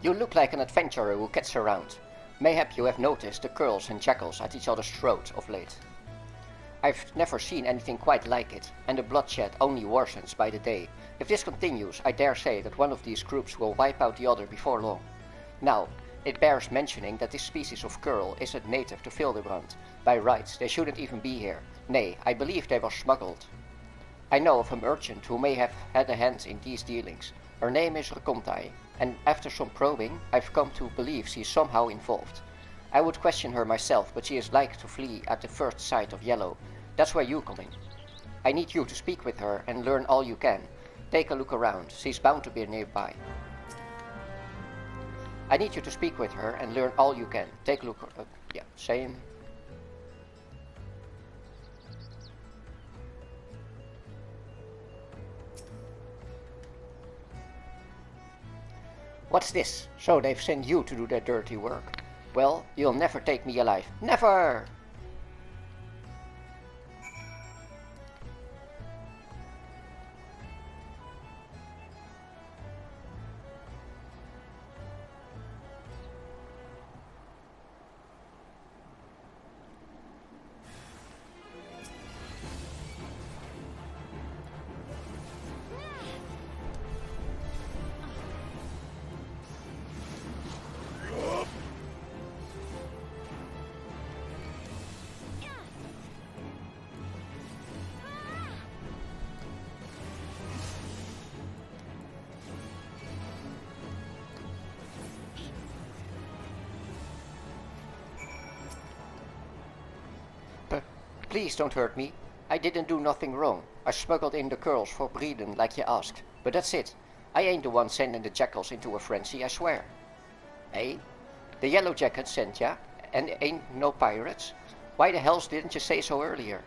You look like an adventurer who gets around. Mayhap you have noticed the girls and jackals at each other's throat of late. I've never seen anything quite like it, and the bloodshed only worsens by the day. If this continues, I dare say that one of these groups will wipe out the other before long. Now, it bears mentioning that this species of girl isn't native to Vildebrand. By rights, they shouldn't even be here. Nay, I believe they were smuggled. I know of a merchant who may have had a hand in these dealings. Her name is Rekontai, and after some probing, I've come to believe she is somehow involved. I would question her myself, but she is like to flee at the first sight of yellow. That's where you come in. I need you to speak with her and learn all you can. Take a look around. She's bound to be nearby. I need you to speak with her and learn all you can. Take a look. Yeah, same. What's this? So they've sent you to do their dirty work. Well, you'll never take me alive. Never! Please don't hurt me. I didn't do nothing wrong. I smuggled in the girls for breeding like you asked. But that's it. I ain't the one sending the jackals into a frenzy, I swear. Eh? The yellow jackets sent ya? And ain't no pirates? Why the hells didn't you say so earlier?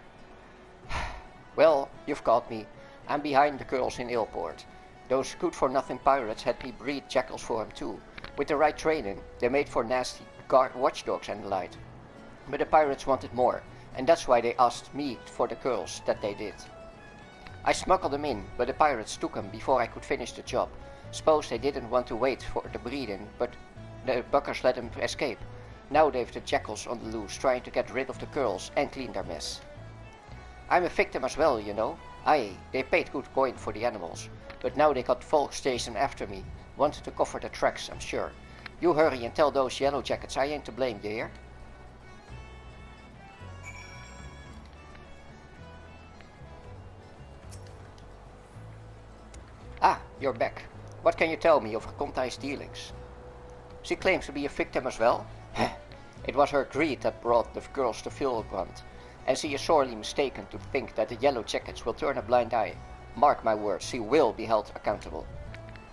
Well, you've caught me. I'm behind the girls in Ilport. Those good-for-nothing pirates had me breed jackals for 'em too. With the right training, they made for nasty guard watchdogs and the like. But the pirates wanted more. And that's why they asked me for the girls that they did. I smuggled them in, but the pirates took them before I could finish the job. Suppose they didn't want to wait for the breeding, but the buckers let them escape. Now they've the jackals on the loose, trying to get rid of the girls and clean their mess. I'm a victim as well, you know. Aye, they paid good coin for the animals, but now they got folks chasing after me. Wanted to cover the tracks, I'm sure. You hurry and tell those yellow jackets I ain't to blame, you hear? Ah, you're back. What can you tell me of Rekontai's dealings? She claims to be a victim as well? It was her greed that brought the girls to Vildebrand, and she is sorely mistaken to think that the yellow jackets will turn a blind eye. Mark my words, she will be held accountable.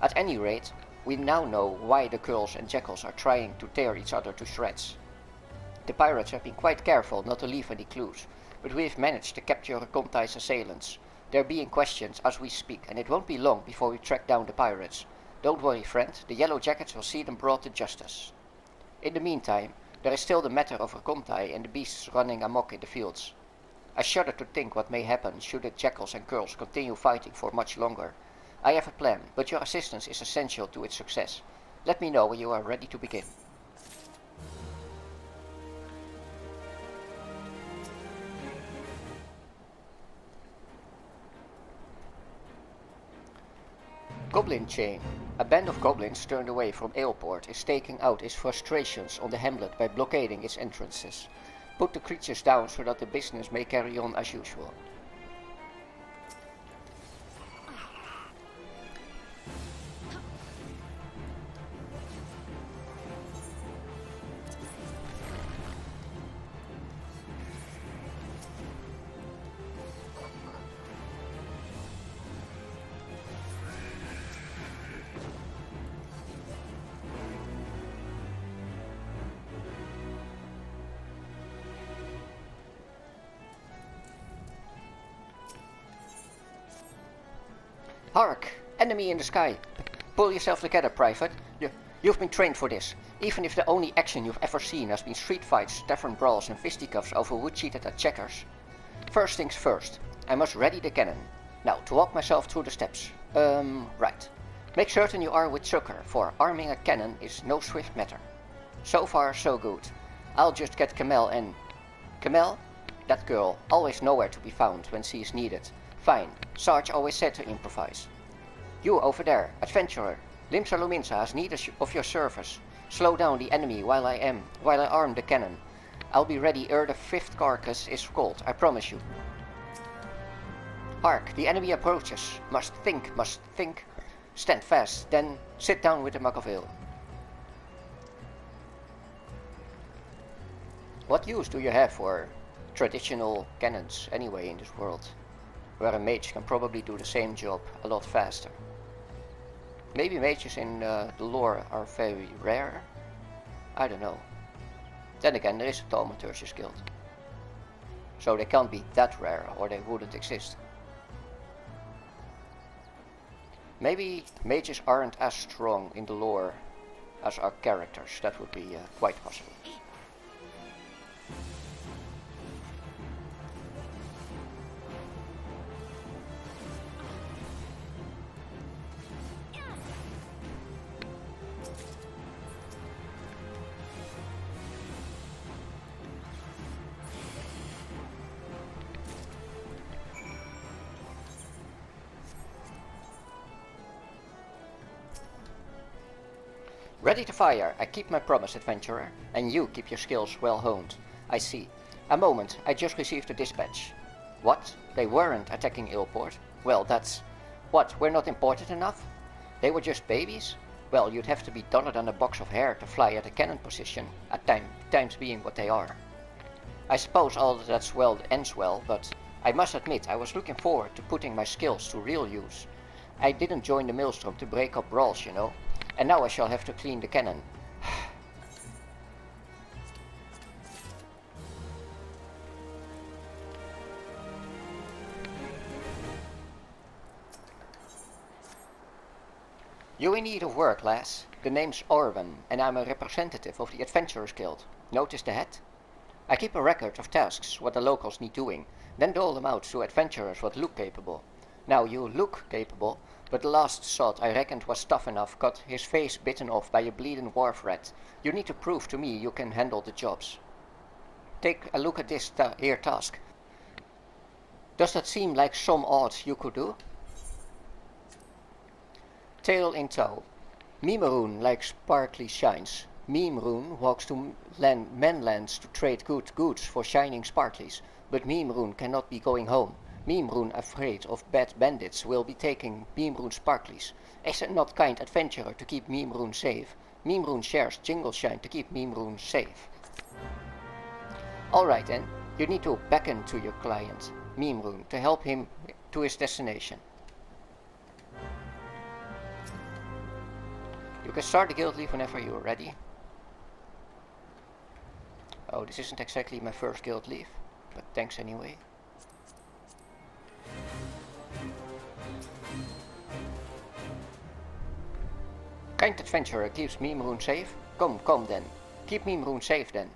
At any rate, we now know why the girls and jackals are trying to tear each other to shreds. The pirates have been quite careful not to leave any clues, but we have managed to capture Rekontai's assailants. They're being questioned as we speak, and it won't be long before we track down the pirates. Don't worry, friend, the yellow jackets will see them brought to justice. In the meantime, there is still the matter of Rekontai and the beasts running amok in the fields. I shudder to think what may happen should the jackals and girls continue fighting for much longer. I have a plan, but your assistance is essential to its success. Let me know when you are ready to begin. Goblin Chain. A band of goblins turned away from Aleport is taking out its frustrations on the hamlet by blockading its entrances. Put the creatures down so that the business may carry on as usual. Hark! Enemy in the sky! Pull yourself together, Private. You've been trained for this, even if the only action you've ever seen has been street fights, tavern brawls and fisticuffs over who cheated at checkers. First things first, I must ready the cannon. Now, to walk myself through the steps. Right. Make certain you are with succor, for arming a cannon is no swift matter. So far, so good. I'll just get Kamel and... Kamel? That girl, always nowhere to be found when she is needed. Fine, Sarge always said to improvise. You over there, adventurer. Limsa Luminsa has need of your service. Slow down the enemy while I arm the cannon. I'll be ready ere the 5th carcass is called, I promise you. Hark, the enemy approaches. Must think. Stand fast, then sit down with the mug of ale. What use do you have for traditional cannons anyway in this world, where a mage can probably do the same job a lot faster? Maybe mages in the lore are very rare? I don't know. Then again, there is a Thaumaturge's Guild. So they can't be that rare, or they wouldn't exist. Maybe mages aren't as strong in the lore as our characters. That would be quite possible. Ready to fire, I keep my promise, adventurer, and you keep your skills well honed. I see. A moment, I just received a dispatch. What? They weren't attacking Ilport? Well, that's... What, we're not important enough? They were just babies? Well, you'd have to be duller than a box of hair to fly at a cannon position, at times being what they are. I suppose all that's well ends well, but I must admit I was looking forward to putting my skills to real use. I didn't join the Maelstrom to break up brawls, you know. And now I shall have to clean the cannon. You in need of work, lass? The name's Orwen, and I'm a representative of the Adventurers Guild. Notice the hat? I keep a record of tasks, what the locals need doing, then dole them out to adventurers what look capable. Now you look capable, but the last sod I reckoned was tough enough got his face bitten off by a bleeding wharf rat. You need to prove to me you can handle the jobs. Take a look at this here task. Does that seem like some odds you could do? Tail in tow. Memeroon like sparkly shines. Memeroon walks to manlands to trade good goods for shining sparklies, but Memeroon cannot be going home. Memeroon, afraid of bad bandits, will be taking Memeroon sparklies. Is it not kind adventurer to keep Memeroon safe? Memeroon shares Jingleshine to keep Memeroon safe. Alright then, you need to beckon to your client, Memeroon, to help him to his destination. You can start the guild leave whenever you are ready. Oh, this isn't exactly my first guild leave, but thanks anyway. Kind adventurer keeps Memeroon safe? Come then. Keep Memeroon safe then.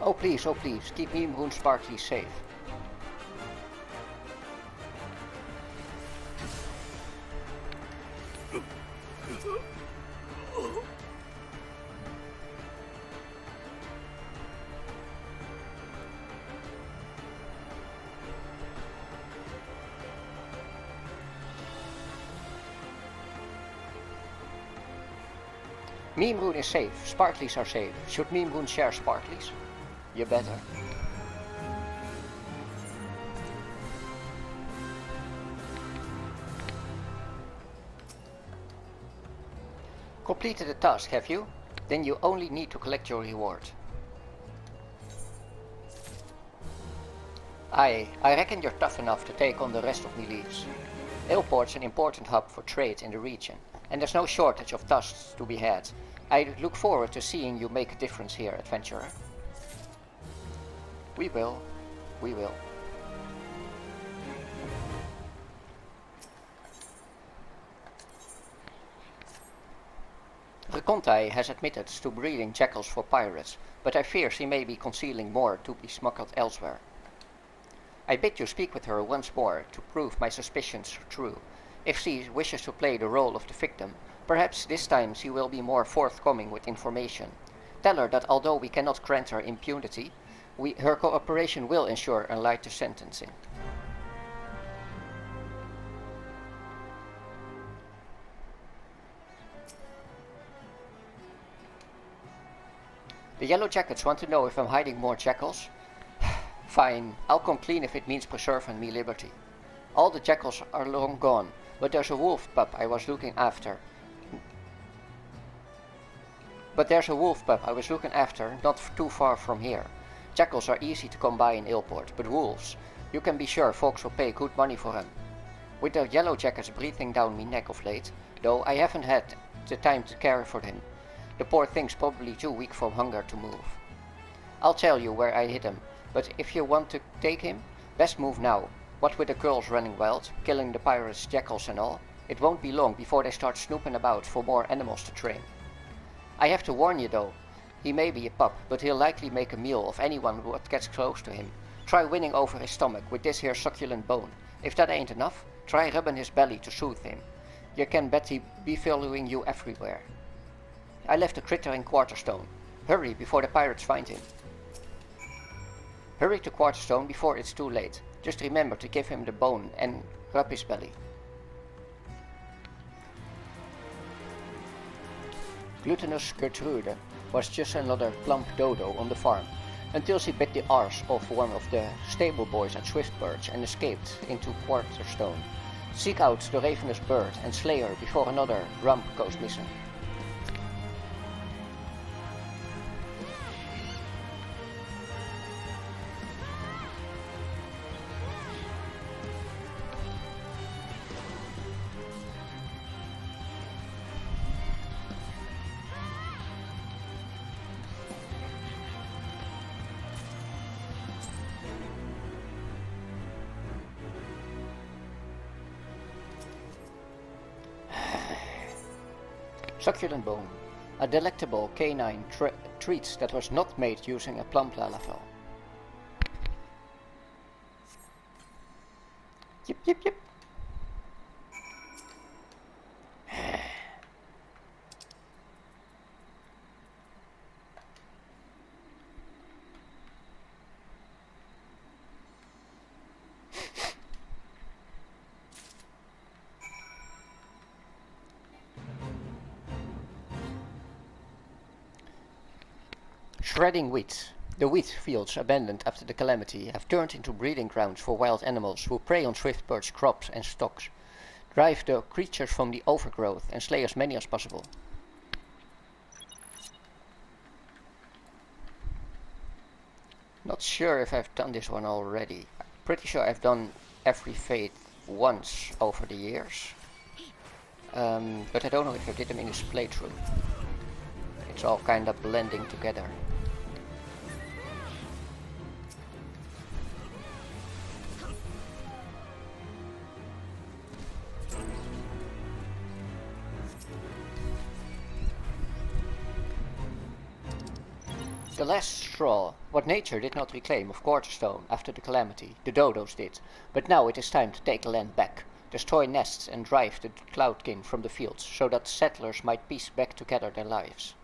Oh please, keep Memeroon sparkly safe. Memeroon is safe, sparklies are safe. Should Memeroon share sparklies? You better. Completed the task, have you? Then you only need to collect your reward. I reckon you're tough enough to take on the rest of me leads. Airport's an important hub for trade in the region, and there's no shortage of tusks to be had. I look forward to seeing you make a difference here, adventurer. We will. We will. Recontai has admitted to breeding jackals for pirates, but I fear she may be concealing more to be smuggled elsewhere. I bid you speak with her once more to prove my suspicions true. If she wishes to play the role of the victim, perhaps this time she will be more forthcoming with information. Tell her that although we cannot grant her impunity, her cooperation will ensure a lighter sentencing. The Yellow Jackets want to know if I'm hiding more jackals. Fine, I'll come clean if it means preserving me liberty. All the jackals are long gone, but there's a wolf pup I was looking after. Not too far from here. Jackals are easy to come by in Ilport, but wolves, you can be sure folks will pay good money for them. With the Yellow Jackets breathing down me neck of late, though I haven't had the time to care for him. The poor thing's probably too weak from hunger to move. I'll tell you where I hid him, but if you want to take him, best move now. What with the girls running wild, killing the pirates, jackals and all, it won't be long before they start snooping about for more animals to train. I have to warn you though, he may be a pup, but he'll likely make a meal of anyone who gets close to him. Try winning over his stomach with this here succulent bone. If that ain't enough, try rubbing his belly to soothe him. You can bet he'll be following you everywhere. I left the critter in Quarterstone. Hurry before the pirates find him. Hurry to Quarterstone before it's too late. Just remember to give him the bone and rub his belly. Glutinous Gertrude was just another plump dodo on the farm, until she bit the arse off one of the stable boys at Swiftbirch and escaped into Quarterstone. Seek out the ravenous bird and slay her before another rump goes missing. Succulent bone, a delectable canine treat that was not made using a plump lalafell. Yip yip yip. Shredding wheat. The wheat fields abandoned after the calamity have turned into breeding grounds for wild animals who prey on Swiftbird's crops and stocks, drive the creatures from the overgrowth and slay as many as possible. Not sure if I've done this one already. Pretty sure I've done every fate once over the years. But I don't know if I did them in this playthrough. It's all kind of blending together. The last straw, what nature did not reclaim of Quarterstone after the calamity, the dodos did, but now it is time to take the land back, destroy nests and drive the cloudkin from the fields, so that settlers might piece back together their lives.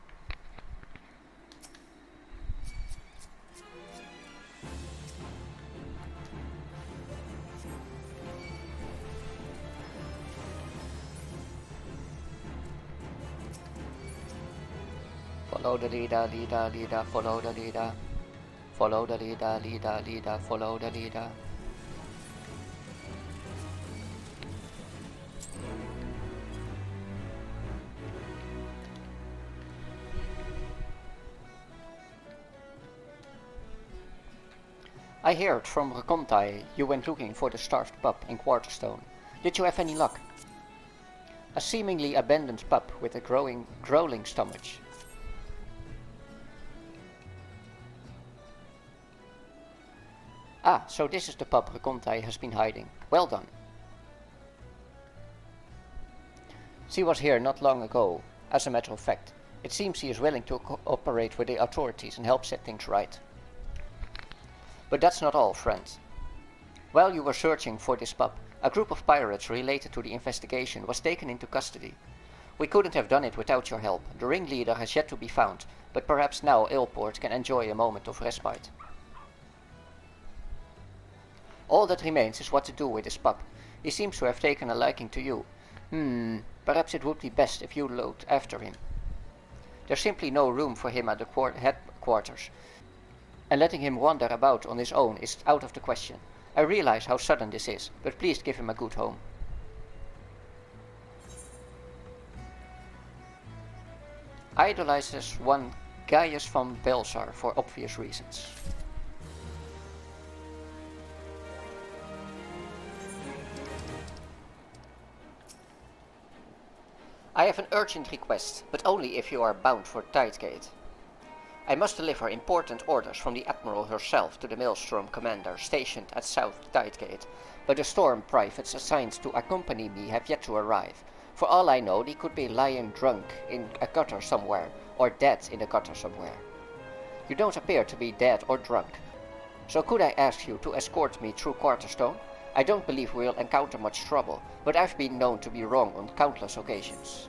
Follow the leader, leader, leader, follow the leader. Follow the leader, leader, leader, follow the leader. I heard from Racontai you went looking for the starved pup in Quarterstone. Did you have any luck? A seemingly abandoned pup with a growling stomach. Ah, so this is the pup Racontai has been hiding. Well done. She was here not long ago, as a matter of fact. It seems he is willing to cooperate with the authorities and help set things right. But that's not all, friend. While you were searching for this pup, a group of pirates related to the investigation was taken into custody. We couldn't have done it without your help. The ringleader has yet to be found, but perhaps now Eelpoort can enjoy a moment of respite. All that remains is what to do with this pup. He seems to have taken a liking to you. Perhaps it would be best if you looked after him. There's simply no room for him at the headquarters, and letting him wander about on his own is out of the question. I realize how sudden this is, but please give him a good home. Idolizes one Gaius van Belsar for obvious reasons. I have an urgent request, but only if you are bound for Tidegate. I must deliver important orders from the Admiral herself to the Maelstrom commander stationed at South Tidegate, but the Storm privates assigned to accompany me have yet to arrive. For all I know, they could be lying drunk in a gutter somewhere, or dead in a gutter somewhere. You don't appear to be dead or drunk, so could I ask you to escort me through Quarterstone? I don't believe we'll encounter much trouble, but I've been known to be wrong on countless occasions.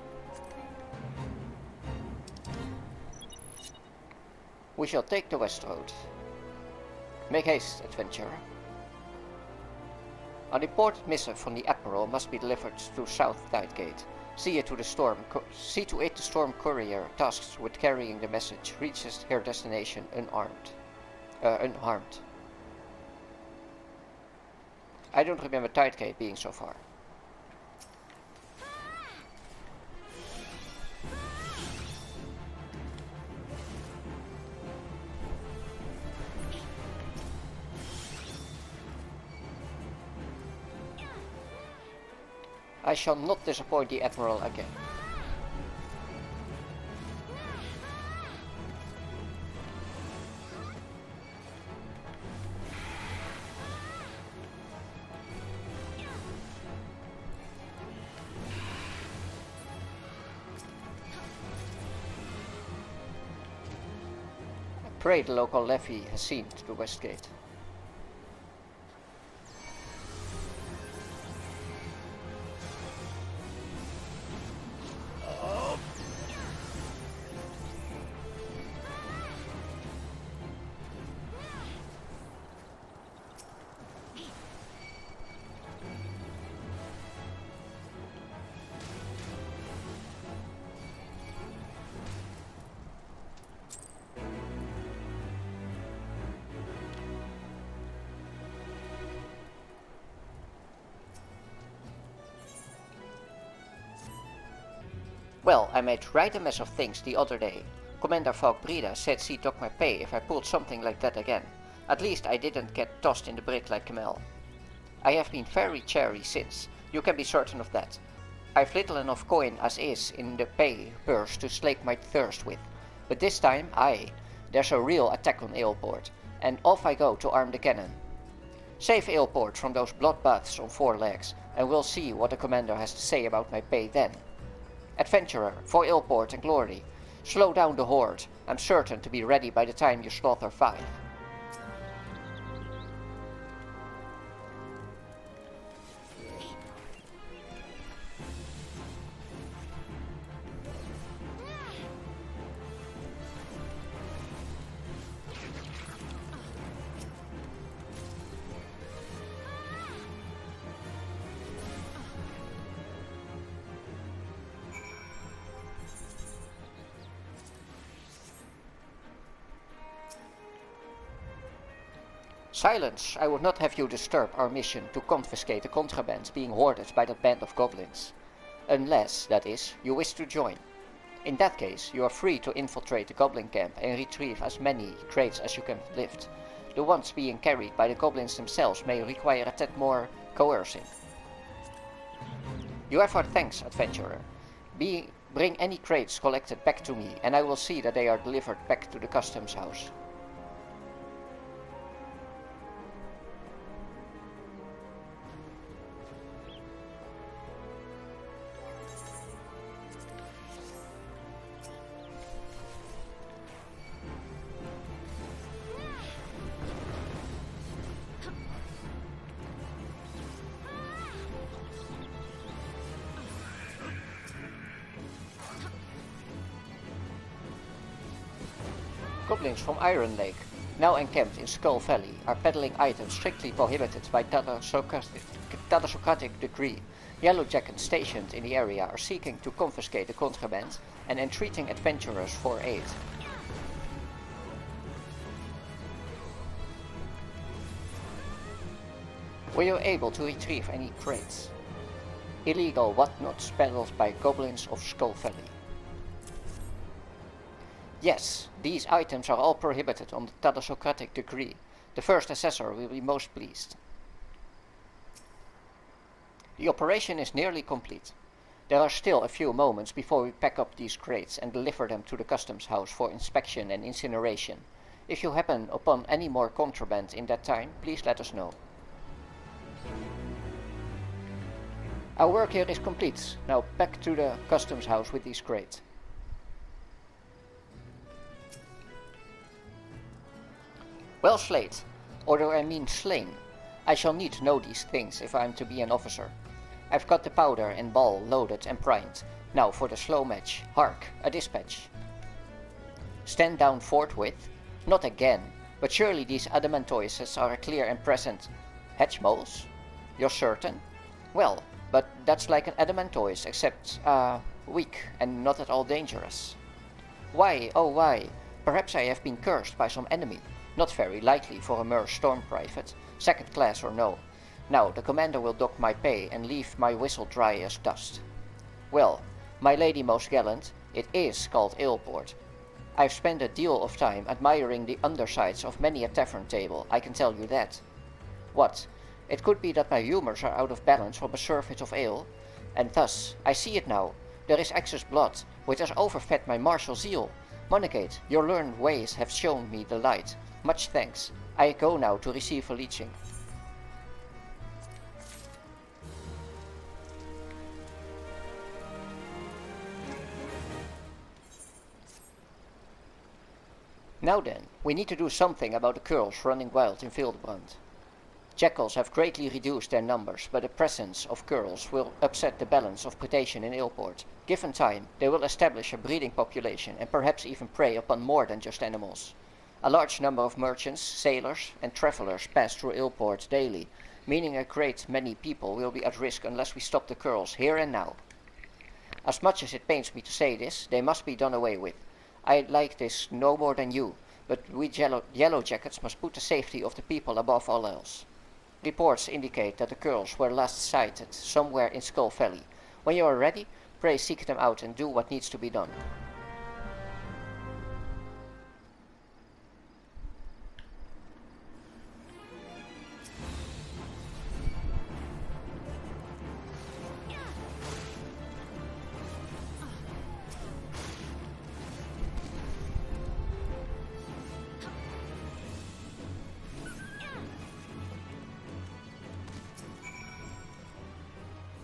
We shall take the west road. Make haste, adventurer. An important missive from the Admiral must be delivered to South Tidegate. See to it the Storm courier tasked with carrying the message reaches her destination unharmed. I don't remember Tidegate being so far. I shall not disappoint the Admiral again. I pray the local levy has seen to the west gate. Well, I made right a mess of things the other day. Commander Valkbrida said she'd dock my pay if I pulled something like that again. At least I didn't get tossed in the brick like Kamel. I have been very chary since, you can be certain of that. I've little enough coin as is in the pay purse to slake my thirst with. But this time, there's a real attack on Eelpoort, and off I go to arm the cannon. Save Eelpoort from those bloodbaths on 4 legs, and we'll see what the commander has to say about my pay then. Adventurer, for Eelpoort and glory, slow down the horde. I'm certain to be ready by the time you slaughter 5. Silence! I would not have you disturb our mission to confiscate the contraband being hoarded by that band of goblins. Unless, that is, you wish to join. In that case, you are free to infiltrate the goblin camp and retrieve as many crates as you can lift. The ones being carried by the goblins themselves may require a tad more coercing. You have our thanks, adventurer. Bring any crates collected back to me, and I will see that they are delivered back to the customs house. Goblins from Iron Lake, now encamped in Skull Valley, are peddling items strictly prohibited by Thalassocratic decree. Yellow Jackets stationed in the area are seeking to confiscate the contraband and entreating adventurers for aid. Were you able to retrieve any crates? Illegal whatnots peddled by goblins of Skull Valley. Yes, these items are all prohibited on the Thalassocratic decree. The first assessor will be most pleased. The operation is nearly complete. There are still a few moments before we pack up these crates and deliver them to the customs house for inspection and incineration. If you happen upon any more contraband in that time, please let us know. Our work here is complete. Now back to the customs house with these crates. Well slayed, or do I mean slain? I shall need to know these things if I am to be an officer. I've got the powder and ball loaded and primed. Now for the slow match. Hark, a dispatch. Stand down forthwith? Not again, but surely these adamantoises are clear and present. Hatch moles? You're certain? Well, but that's like an adamantoise, except, weak and not at all dangerous. Why, oh why? Perhaps I have been cursed by some enemy. Not very likely for a mere storm private, second class or no. Now the commander will dock my pay and leave my whistle dry as dust. Well, my lady most gallant, it is called Aleport. I've spent a deal of time admiring the undersides of many a tavern table, I can tell you that. What? It could be that my humours are out of balance from a surfeit of ale, and thus, I see it now, there is excess blood, which has overfed my martial zeal. Monagate, your learned ways have shown me the light. Much thanks. I go now to receive a leeching. Now then, we need to do something about the girls running wild in Vildebrand. Jackals have greatly reduced their numbers, but the presence of girls will upset the balance of predation in Aleport. Given time, they will establish a breeding population and perhaps even prey upon more than just animals. A large number of merchants, sailors, and travelers pass through Aleport daily, meaning a great many people will be at risk unless we stop the girls here and now. As much as it pains me to say this, they must be done away with. I like this no more than you, but we yellow jackets must put the safety of the people above all else. Reports indicate that the girls were last sighted somewhere in Skull Valley. When you are ready, pray seek them out and do what needs to be done.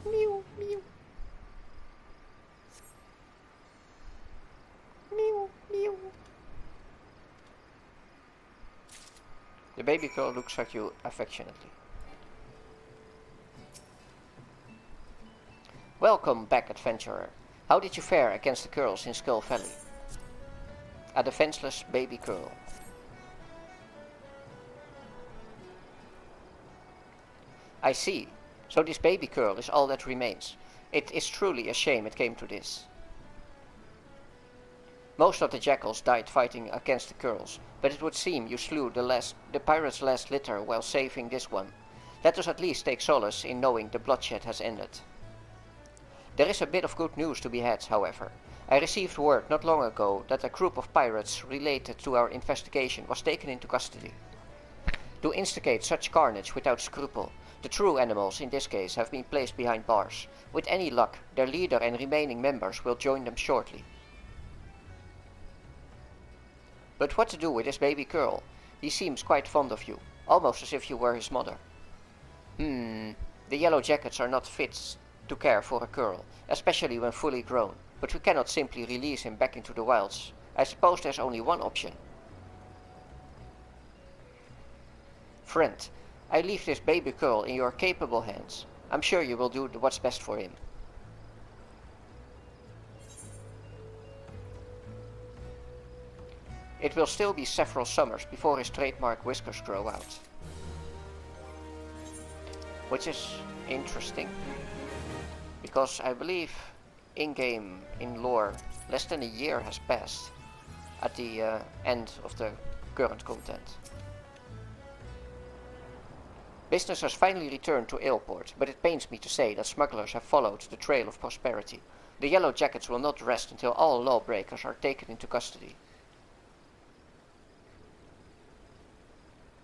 Mew, mew. Mew, mew. The baby girl looks at you affectionately. Welcome back, adventurer. How did you fare against the girls in Skull Valley? A defenseless baby girl. I see. So this baby girl is all that remains. It is truly a shame it came to this. Most of the jackals died fighting against the girls, but it would seem you slew the pirate's last litter while saving this one. Let us at least take solace in knowing the bloodshed has ended. There is a bit of good news to be had, however. I received word not long ago that a group of pirates related to our investigation was taken into custody. to instigate such carnage without scruple. The true animals in this case have been placed behind bars. With any luck, their leader and remaining members will join them shortly. But what to do with this baby Curl? He seems quite fond of you, almost as if you were his mother. The yellow jackets are not fit to care for a Curl, especially when fully grown, but we cannot simply release him back into the wilds. I suppose there's only one option. Friend, I leave this baby Curl in your capable hands. I'm sure you will do what's best for him. It will still be several summers before his trademark whiskers grow out. Which is interesting, because I believe in-game, in lore, less than a year has passed at the end of the current content. Business has finally returned to Aleport, but it pains me to say that smugglers have followed the trail of prosperity. The Yellow Jackets will not rest until all lawbreakers are taken into custody.